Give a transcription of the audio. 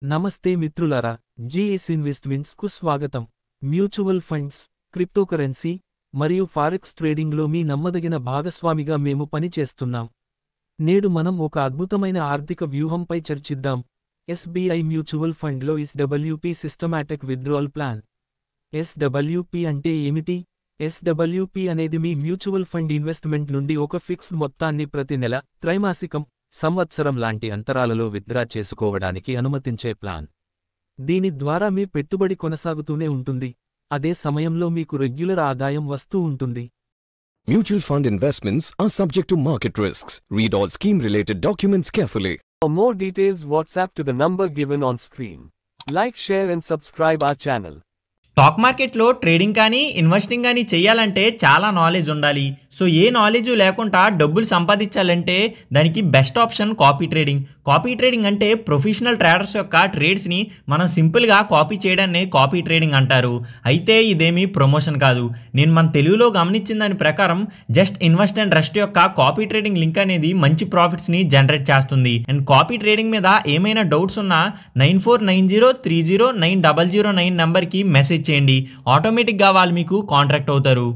నమస్తే మిత్రులారా, GS investments కు స్వాగతం. మ్యూచువల్ ఫండ్స్, క్రిప్టోకరెన్సీ మరియు ఫారెక్స్ ట్రేడింగ్లో మీ నమ్మదగిన భాగస్వామిగా మేము పనిచేస్తున్నాం. నేడు మనం ఒక అద్భుతమైన ఆర్థిక వ్యూహంపై చర్చిద్దాం. ఎస్బీఐ మ్యూచువల్ ఫండ్లో SWP systematic withdrawal plan. SWP అంటే ఏమిటి? ఎస్డబ్ల్యూపీ అనేది మీ మ్యూచువల్ ఫండ్ ఇన్వెస్ట్మెంట్ నుండి ఒక ఫిక్స్డ్ మొత్తాన్ని ప్రతి నెల, త్రైమాసికం, సంవత్సరం లాంటి అంతరాలలో విత్డ్రా చేసుకోవడానికి అనుమతించే ప్లాన్. దీని ద్వారా మీ పెట్టుబడి కొనసాగుతూనే ఉంటుంది, అదే సమయంలో మీకు రెగ్యులర్ ఆదాయం వస్తూ ఉంటుంది. Mutual fund investments are subject to market risks. Read all scheme-related documents carefully. For more details, WhatsApp to the number given on screen. Like, share and subscribe our channel. Stock మార్కెట్లో trading కానీ investing కానీ చేయాలంటే చాలా knowledge ఉండాలి. So ఏ knowledge లేకుండా డబ్బులు సంపాదించాలంటే దానికి best option copy trading. Copy trading అంటే ప్రొఫెషనల్ ట్రేడర్స్ యొక్క ట్రేడ్స్ని మనం సింపుల్గా కాపీ చేయడాన్ని కాపీ ట్రేడింగ్ అంటారు. అయితే ఇదేమీ ప్రమోషన్ కాదు. నేను మన తెలుగులో గమనించిన దాని ప్రకారం జస్ట్ ఇన్వెస్ట్ అండ్ రెస్ట్ యొక్క కాపీ ట్రేడింగ్ లింక్ అనేది మంచి ప్రాఫిట్స్ని జనరేట్ చేస్తుంది. అండ్ కాపీ ట్రేడింగ్ మీద ఏమైనా డౌట్స్ ఉన్నా 9490309009 నెంబర్కి మెసేజ్ చేయండి. ఆటోమేటిక్గా వాళ్ళు మీకు కాంటాక్ట్ అవుతారు.